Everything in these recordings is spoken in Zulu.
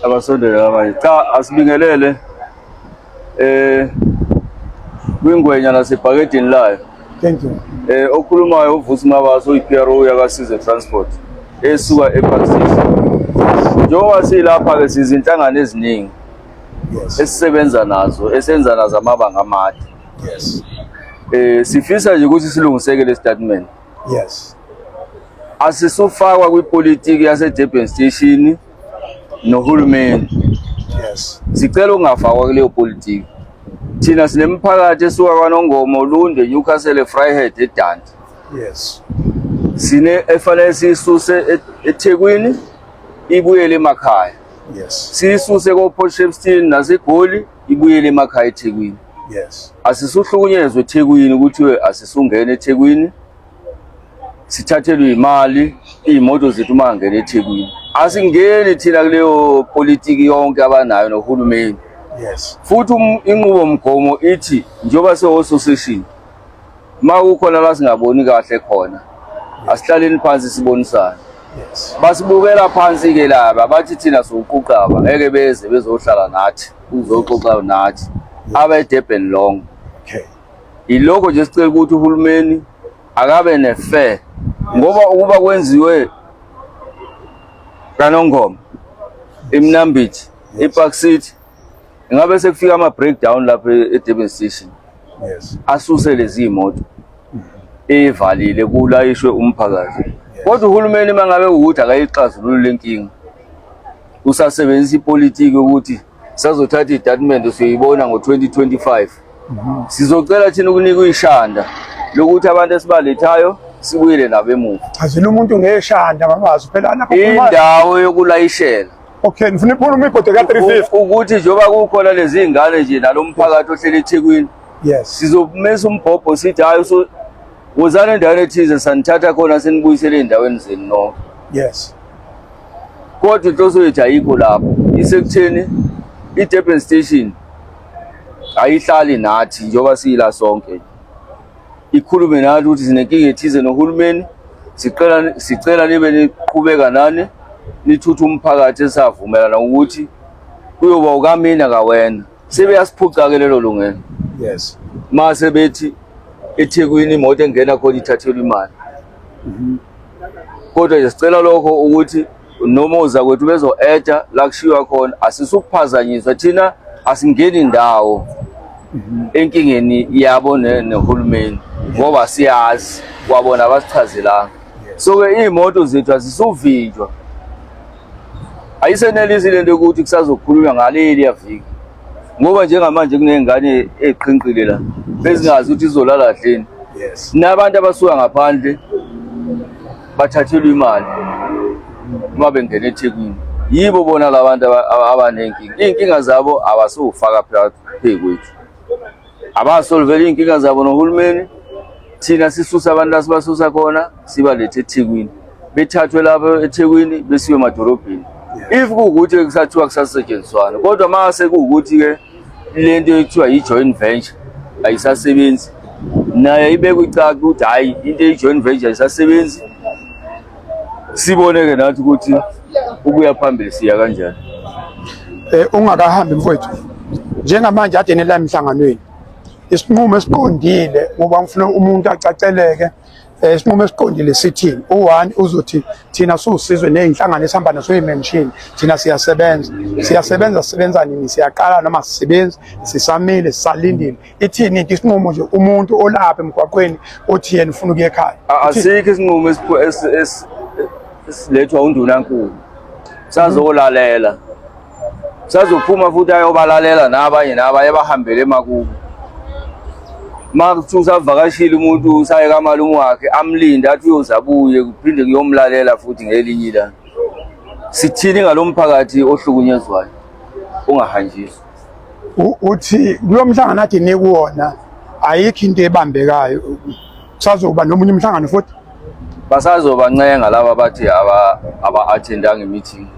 abasondela abanye cha asibingelele kwingwenya nasebhakedeni layo. Thank you. Okhulumayo uVusi Mabaso uyiPRO yakasize transport esuka ePark City. Njengoba silapha ke sizinhlangano eziningi esisebenza nazo esenza nazo amabanga amade. Yes. Sifisa nje ukuthi silungiseke le statement. Yes. Asisufakwa kwipolitiki yaseDurban Station nohulumeni. Yes. Sicela ungafakwa kuleyo politiki. Thina sinemphakathi esuka kwaNongoma, Lunde, Newcastle, Vryheid, eDanti. Yes. Sine efanele sisuse eThekwini ibuyele emakhaya. Yes. Sisuse koPortshepstone naseGoli ibuyele emakhaya eThekwini. Yes. Asisuhlukunyezwe eThekwini ukuthi asisungene eThekwini. Sithathelwe imali imoto zethu mangene eThekwini. Asingeni thina kuleyo politiki yonke abanayo nohulumeni. Yes. Futhi inqubo mgomo ithi njoba sehossociation makukhona la singaboni kahle khona asihlaleni phansi sibonisana. Yes. Basibukela phansi ke laba bathi thina sokuqaba ngeke beze bezohlala nathi uzoxoxa nathi aba eDurban long. Okay. Iloko nje sicela ukuthi uhulumeni akabe nefair ngoba ukuba kwenziwe kaNongoma eMnambithi ePark City ngabe sekufika ama breakdown lapha eDurban Station. Yes. Asuse lezi imoto evalile kulayishwe umphakathi. Kodwa uhulumeni mangabe ukuthi akayixazulule lenkinga usasebenzisa ipolitiki ukuthi sizothatha istatement siyibona ngo2025. Sizocela thina ukunika ishanda lokuthi abantu esibalethayo sibuyele nabo emuva. Azile umuntu ngeshanda Mabaso phela lapha indawo yokulayishela. Okay, ngifuna ikhuluma igode ka350 ukuthi njoba kukhona lezi ingane nje nalomphakathi ohlele eThekwini. Yes. Sizomisa umbhobho sithi hayi so wozana endaweni ethize sanithatha khona senibuyisele endaweni zenu no. Yes. Kodwa inhloso yethu ayikho lapho. Isekutheni iDurban Station ayihlali nathi njoba siyila sonke. Ikhulume nathi ukuthi sinenkinga ethize nohulumeni. Sicela nibe niqhubeka nani nithutha umphakathi esavumelana ukuthi kuyoba ukamina kawena. Sebeyasiphuca ke lelo lungelo. Yes. Mase bethi eThekwini imoto engena khona ithathelwe imali. Kodwa nje sicela lokho ukuthi noma uza kwethu bezo-eda la kushiwa khona asisukuphazanyiswa thina asingeni indawo enkingeni yabo nehulumeni ngoba siyazi kwabona abasichazelanga. So ke imoto zethu asisuvinjwa. Ayisenelisi lento ukuthi kusazokhulunywa ngaleli yaviki ngoba njengamanje kunengane eqhinqile la bezingazi ukuthi izolala hleni. Yes. Nabantu abasuka ngaphandle bathathelwe imali uma bengena eThekwini. Yibo bona labantu abanenkinga. Inkinga zabo abasufaka phakathi kwethu. Abasolvele inkinga zabo nohulumeni. Thina sisusa abantu asibasusa khona sibalethe eThekwini. Bethathwe lapha eThekwini besiwe emadolobheni. If kuukuthi kusathiwa kusasetshenziswana kodwa mase kuukuthi ke lento ethiwa i-joint venture ayisasebenzi naye ibekwe icala ukuthi hayi into e-joint venture ayisasebenzi. Siboneke nathi ukuthi ukuya phambili siya kanjani. Ungakahambi mfowethu njengamanje ade nela emhlanganweni isinqumo esiqondile ngoba ngifuna umuntu acaceleke. Isinqumo esiqondile sithini u1 uzothi thina susizwe nezinhlangano esihamba naso imemshini thina siyasebenza nini siyaqala noma sisebenza sisamile sisalindile ithini into isinqumo nje umuntu olapha emgwaqweni othi yena ufuna ukuya ekhaya. Asikho isinqumo esilethwa undunankulu sazolalela sazophuma futhi ayobalalela nabanye bahambele emakubo. Makuthi usavakashile umuntu usaye kamalume wakhe amlinde athi uyozabuye kuphinde kuyomlalela futhi ngelinye ilanga. Sithini ngalomphakathi ohlukunyezwayo ungahanjiswa. Uthi kulomhlangano athi nikuwona ayikho into ebambekayo sazoba nomunye umhlangano futhi basazobancenga laba bathi aba-attendanga i-meeting.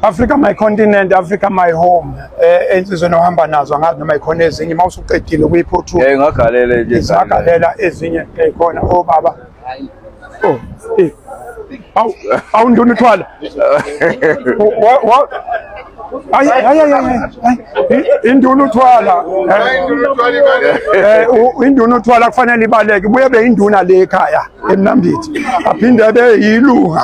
Africa my continent, Africa my home. Insizwe nohamba nazo angazi noma ikhona ezinye mawusuqedile ukuyiphothula. Ngagalela nje. Ngagalela ezinye ekhona obaba. Oh, awunduna uthwala induna uthwala induna uthwala kufanele ibaleke buye be induna le ekhaya eMnambithi aphinde abe yilunga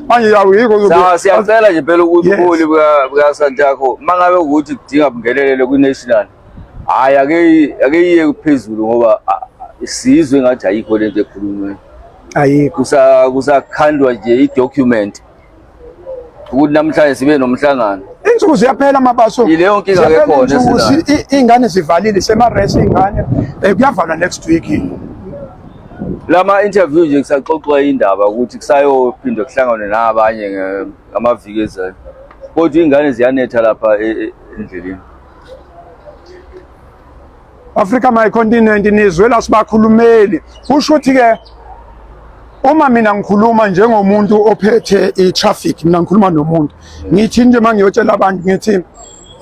manje yawuyiko siyacela nje phela ukuthi ubuholi buka Santakho mangabe ukuthi kudinga bungenelele ku-national hayi ake yiye phezulu ngoba isizwe ngathi ayikho lento ekhulunywayo ayikho kusakhandwa nje i-document ukuthi namhlanje sibe nomhlangano insuku ziyaphela mabaso yileyo nkinga ke khona ingane zivalile semaresi ingane kuyavalwa next week lama interview nje kusaxoxwa indaba ukuthi kusayophindwa kuhlanganwe nabanye ngamaviki ezayo kodwa ingane ziyanetha lapha endleleni Africa my continent nizwe la sibakhulumeli kusho ukuthi ke uma mina ngikhuluma njengomuntu ophethe i-traffic mina ngikhuluma nomuntu ngithi nje mangiyotshela abantu ngithi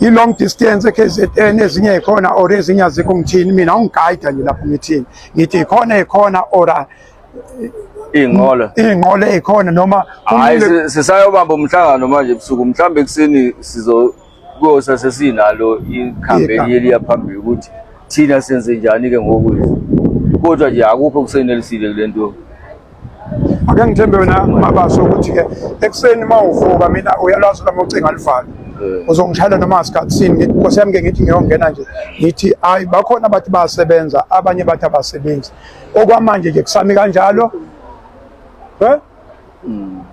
i-long distance eKZN ezinye ikhona or ezinye azikho ngithini mina ungiguide nje lapho ngithini ngithi ikhona or iy'nqolo ekhona noma hayi sisayobamba umhlangano manje ebusuku mhlawumbe ekuseni kuyosa sesinalo ikhambeni yeliya phambili ukuthi thina senze njani ke ngokwethu kodwa nje akukho kusenelisile kule nto ake ngithembe wena mabaso ukuthi ke ekuseni mawuvuka mina uyalwazi lami ucinga alifaka uzongishayela noma isikhathi sini ngithi Nkosi yami ke ngithi ngiyongena nje ngithi hayi bakhona abathi bayasebenza abanye bathi abasebenzi okwamanje nje kusami kanjalo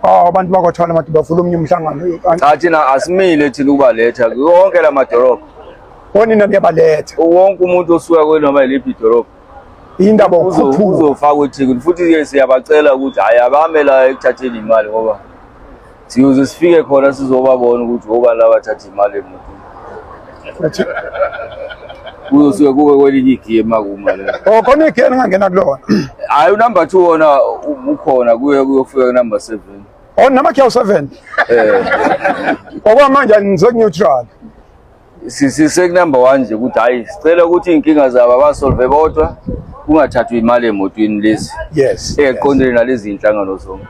abantu bakwathwala bathi bavula omnye umhlangano cha thina asimile thina ukubaletha yonke la madolobha bonina niyabaletha wonke umuntu osuka kwenoma yiliphi idolobha indaba ukukhuphuka uzofaka uthiki futhi ke siyabacela ukuthi hayi abamela ekuthatheni imali ngoba siyoze sifike khona sizobabona ukuthi obani abathatha imali emotweni kuzosuke kube kwelinye igame akuma le khona igame ngangena kulona hayi unumber 2 wona ukhona kuyofika kunumber 7 noma khe 7 okwamanje nize neutral sisek number 1 nje ukuthi hayi sicela ukuthi inkinga zabo abasolve bodwa kungathathwa imali emotweni lezi yes eqondene nalezi inhlangano zonke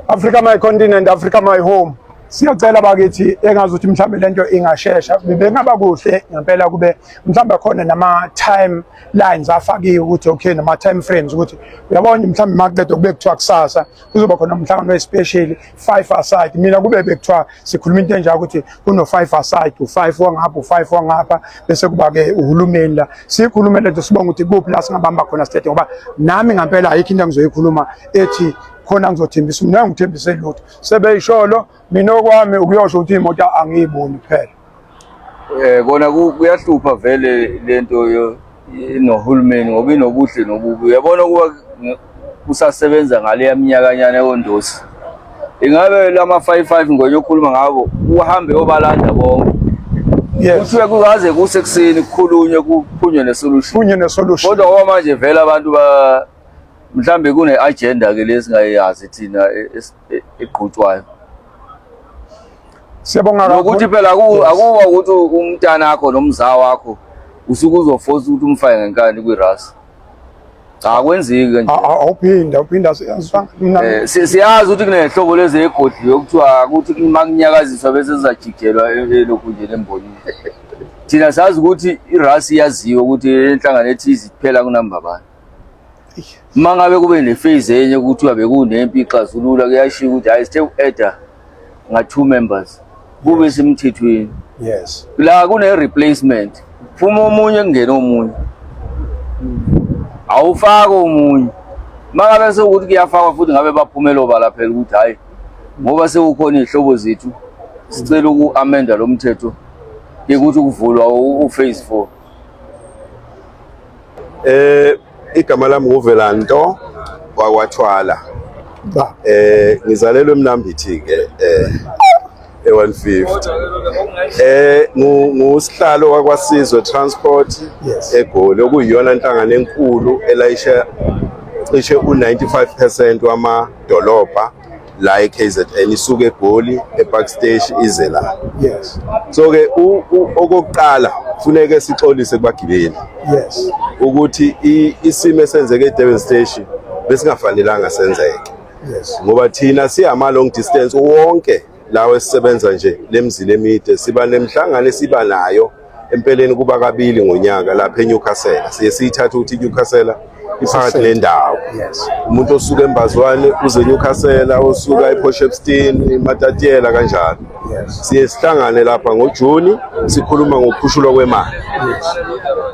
Africa my continent Africa my home siyacela bakithi engazuthi mhlambe lento ingashesha bengaba kuhle ngempela kube mhlambe khona nama timelines afakiwe ukuthi okay nama time frames ukuthi uyabona mhlambe makuqedwe kube kuthiwa kusasa kuzoba khona umhlangano especially 5 aside mina kube bekuthiwa sikhuluma into enjalo ukuthi kuno 5 aside u5 wangapha u5 wangapha bese kuba ke uhulumeni la sikhulumele nje sibonga ukuthi kuphi la singabamba khona state ngoba nami ngempela ayikho into engizoyikhuluma ethi khona ngizothembisa mina ngithembise lutho sebeyisholo mina okwami ukuyosho ukuthi imoto angiyiboni kuphela kona kuyahlupha vele lento nohulumeni ngoba inobuhle nobubi uyabona kuba kusasebenza ngale yaminyakanyana ekondosi ingabe lama 55 ngoyokhuluma ngabo uhambe obalanda bonke kuthiwe kuzaze kusekuseni kukhulunywe kuphunywe nesolution kodwa ngoba manje vele abantu mhlambe kune agenda ke lesingayazi thina eqhutshwayo siyabonga kakhulu ukuthi phela akuba ukuthi umntana wakho nomzawa wakho usuke uzoforce ukuthi umfake ngenkani kwirasi akwenzeki nje awuphinda siyazi ukuthi kunehlobo lezi egodliwe kuthiwa ukuthi makunyakaziswa bese sizajijelwa lokhu nje lembonini thina sazi ukuthi irasi yaziwe ukuthi enhlangano ethize kuphela kunamba bani mangabe kube nephase enye ukuthi abekunempi ixazulula kuyashiya ukuthi hayi sithe ueda nga2 members kube semthethweni yes la kune replacement phuma omunye kungena omunye awufaka omunye mangabe sekuthi kuyafakwa futhi ngabe baphumela obala phela ukuthi hayi ngoba sekukhona izihlobo zethu sicela ukuamenda lo mthetho ukuthi kuvulwa uphase 4 igama lami nguVelanto wakwathwala ngizalelwe eMnambithi ke e150 ngusihlalo wakwaSizwe Transport eGoli okuyiyona inhlangano enkulu elayisha cishe u95% wamadolobha la eKZN isuke eGoli ePark Station ize la yes so ke okokuqala kufuneka sixolise kubagibeli yes ukuthi isimo esenzeke eDurban Station besingafanelanga senzeke Yes. ngoba thina siyama long distance wonke lawo esisebenza nje lemzila emide siba nemhlangano esiba nayo empeleni kuba kabili ngonyaka lapha eNewcastle siye siyithatha ukuthi iNewcastle iphakathi nendawo. Yes. Umuntu osuka eMbazwane uze eNewcastle osuka ePortshepstone iMatatiyela kanjalo. Yes. Siye sihlangane lapha ngoJuni sikhuluma ngokukhushulwa kwemali.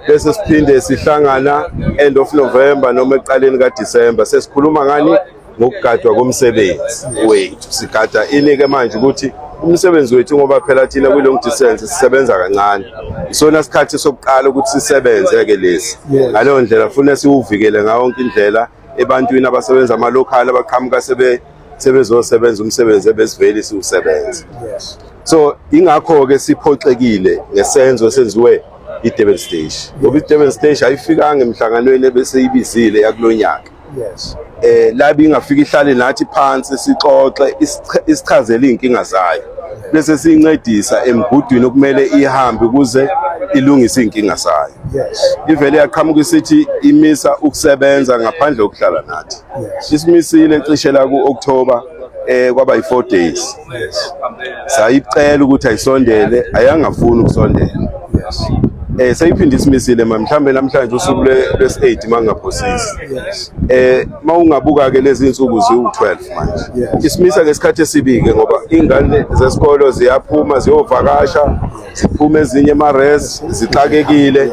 Bese siphinde sihlangana end of November noma eqaleni kaDisemba sesikhuluma ngani ngokugadwa komsebenzi wethu. Sigada inike manje ukuthi umsebenzi wethu ngoba phela thina kwi long distance sisebenza kancane. Isona sikhathi sokuqala ukuthi sisebenze ke lesi. Ngaleyo ndlela ufuna siuvikele ngayo yonke indlela ebantwini abasebenza ama local abaqhamuka sebezosebenza umsebenzi ebesiveli siusebenza. Yes. So ingakho ke siphoxekile ngesenzo senziwe iDurban Stage. Ngoba iDurban Stage ayifikanga emhlanganweni ebeseyibizile yakulonyaka. Yes. Labi ingafika ihlale nathi phansi sixoxe isichazele inkinga zayo. Bese sincedisa emgudwini okumele ihambe ukuze ilungise inkinga zayo. Yes. Ivele yaqhamuka isithi imisa ukusebenza ngaphandle kokuhlala nathi. Yes. Isimisile cishe la ku-October kwaba yi4 days. Yes. Sayicela ukuthi ayisondele ayangafuni ukusondela. Yes. Seyiphinde isimisile mhlawumbe namhlanje usuku lwesi8 mangaphosisi. Yes. Mawungabuka ke lezi insuku ziwu12 manje. Yes. Isimisa ngesikhathi esibike ngoba ingane zesikolo ziyaphuma ziyovakasha ziphuma ezinye emares zixakekile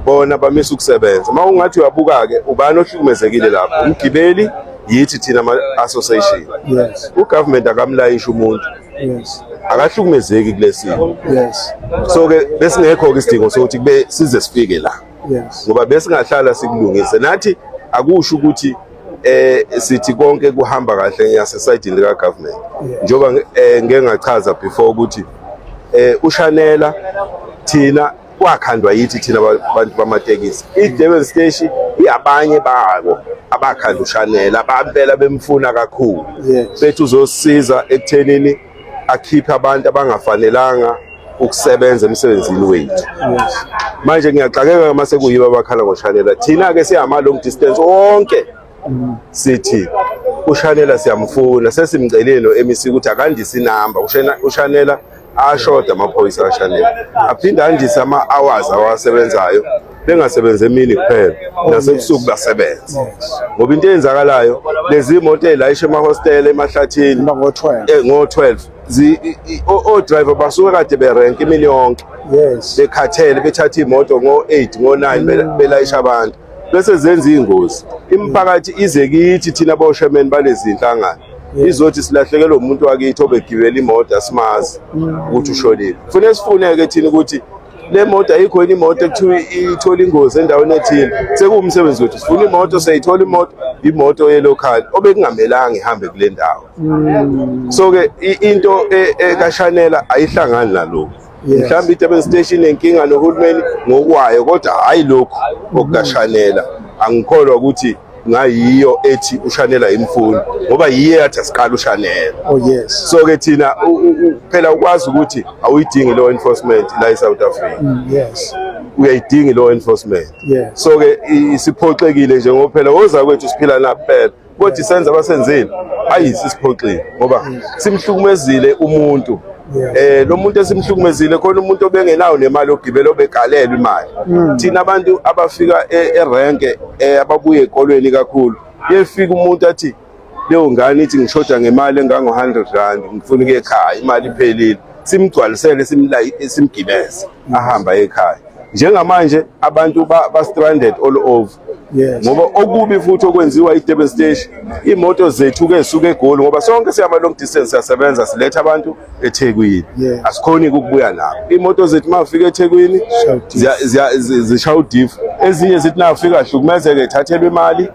bona bamisa ukusebenza. Mawungathi uyabuka ke ubani ohlukumezekile lapho umgibeli yithi thina ama association. Yes. Ugovernment akamlayisha umuntu. Yes. Akahlukumezeki kulesimo. Yes. So ke besingekho ke isidingo sokuthi kube size sifike la. Yes. Ngoba besingahlala sikulungise nathi akusho ukuthi sithi konke kuhamba kahle ngasesayidini lika government. Njoba ngeke ngachaza before ukuthi uShanela thina wakhandwa yithi thina abantu bamatekisi. iDurban Station iyabanye babo abakhanda uShanela abambela bemfuna kakhulu. Bethu uzosiza ekuthenini akhipha abantu abangafanelanga ukusebenza emsebenzini wethu. Manje ngiyaxakeka mase kuyiba abakhala ngoShanela. Thina ke siyama long distance wonke sithi uShanela siyamfuna sesimceleni noMC ukuthi akandise inamba uShanela ashoda amaphoyisa kaShanela aphinda andise ama hours awasebenzayo bengasebenze emini kuphela nasebusuku basebenza. Ngoba into eyenzakalayo lezi imoto ezilayisha emahostel emahlathini ngo12 o driver basuke kade berank imini yonke. Yes. Bekhathele bethatha imoto ngo8 ngo9 belayisha abantu bese zenza ingozi. Imphakathi ize kithi thina bosherman balezi inhlangano izothi silahlekelwe umuntu wakithi obegibela imoto asimazi ukuthi ushonile. Kufanele sifuneke thina ukuthi le moto ayikho imoto ekuthiwa ithola ingozi endaweni ethile sekuwumsebenzi wethu sifuna imoto seyithola imoto yelocal obekungamelanga ihambe kule ndawo. So ke into kaShanela ayihlangani nalokho. Mhlawumbe iDurban Station enkinga nohulumeni ngokwayo kodwa hayi lokho okukaShanela angikholwa ukuthi ngayiyo ethi uShanela imfuni ngoba yiye yathi asiqala uShanela. Oh yes. So ke thina phela ukwazi ukuthi awuyidingi law enforcement la eSouth Africa. Yes. Uyayidingi law enforcement. Yes. So ke isiphoxekile nje ngoba phela oza kwethu siphila naphela kodwa isenza abasenzile ayisiphoxile ngoba simhlukumezile umuntu. Lo muntu esimhlukumezile khona umuntu obengenayo nemali ogibela obegalelwa imali. Thina abantu abafika erenke ababuye ekolweni kakhulu yefika umuntu athi leyo ngane ithi ngishoda ngemali engango100 ngifuna ukuye ekhaya imali iphelile simgcwalisele simgibeze ahamba ekhaya. Njengamanje abantu ba stranded all over. Yes. Ngoba okubi futhi okwenziwa iDurban Station imoto zethu ke suke eGoli ngoba sonke siyama long distance siyasebenza siletha abantu eThekwini. Asikhoni ukubuya nabo. Imoto zethu mafika eThekwini zishaya udifu. Ezinye zithi nafika hlukumezeke ethathelwe imali.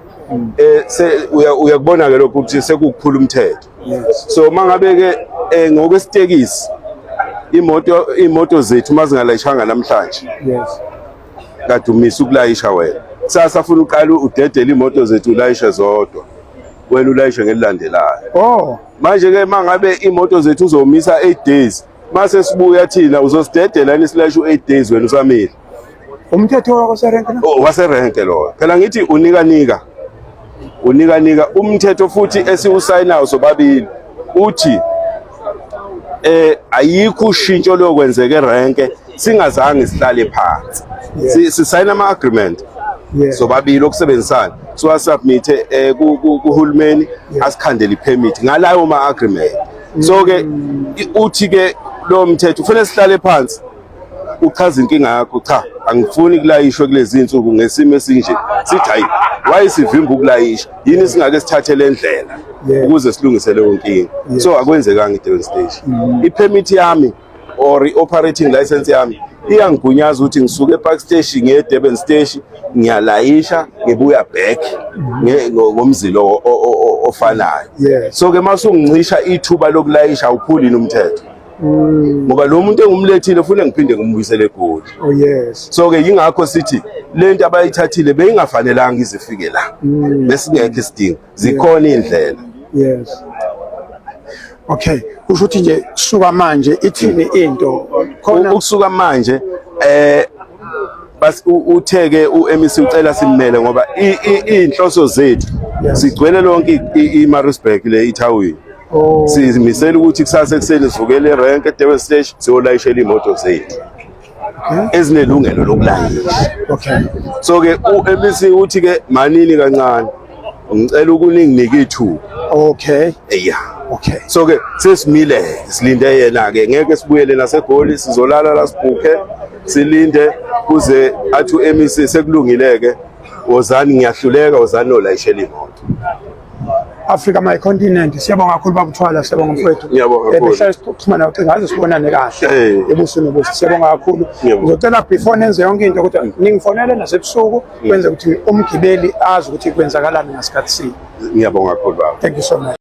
Uyakubona ke lokho ukuthi sekukuphula umthetho. So mangabe ke ngokwesitekisi imoto zethu mazingalayishanga namhlanje. Yes. Kade umisa ukulayisha wena. Sasa afuna uqala udedele imoto zethu ulayishe zodwa. Wena ulayishe ngelilandelayo. Oh. Manje ke mangabe imoto zethu uzomisa 8 days. Mase sibuya thina uzosidedela isilayisha u8 days wena usamile. Umthetho waserenke na? Oh waserenke lo. Phela ngithi unika unika umthetho futhi esiwusayinayo sobabili uthi ayikho ushintsho lokwenzeka erenke singazange sihlale phansi. Sisayina ama-agreement sobabili okusebenzisana siwasubmithe kuhulumeni asikhandele i-permit ngalayo ma-agreement. So-ke uthi-ke lo mthetho kufanele sihlale phansi uchaza inkinga yakho, cha angifuni kulayishwe kulezi insuku ngesimo esinje, sithi hayi wayesivimba ukulayisha yini singake sithathe le ndlela ukuze silungise leyo nkinga. So akwenzekanga eDurban Station. I-permit yami or i-operating license yami iyangigunyaza ukuthi ngisuke ePark Station ngiye eDurban Station ngiyalayisha ngibuya back ngomzilo ofanayo. So-ke masungincisha ithuba lokulayisha awuphuli nomthetho. Ngoba lo muntu engumlethile ufuna ngiphinde ngimbuyisele eGoli. So-ke yingakho sithi lento abayithathile beyingafanelanga izifike la besingekho isidingo, zikhona indlela. Okay, kusho ukuthi nje kusuka manje ithini into khona ukusuka manje bas utheke uMEC ucela simele ngoba inhloso zethu sigcwele lonke iMaritzburg le ithawini. Simisela ukuthi kusasa ekseni sivukele erank eDurban Station siyolayishela imoto zethu ezinelungelo lokulayisha. So-ke uMEC uthi ke manini kancane ngicela ukuninginika ithuba. So-ke sesimile silinde yena ke ngeke sibuyele naseGoli sizolala la sibhuke silinde kuze athi uMEC sekulungileke wozani ngiyahluleka wozani nolayishela imoto. Africa my continent siyabonga kakhulu babuthwala siyabonga mfowethu. Behlala sixhumana ngaze sibonane kahle ebusweni bosi siyabonga kakhulu. Ngizocela before nenze yonke into ukuthi ningifonele nasebusuku kwenze ukuthi umgibeli azi ukuthi kwenzakalani ngasikhathi sini. Ngiyabonga kakhulu baba. Thank you so much.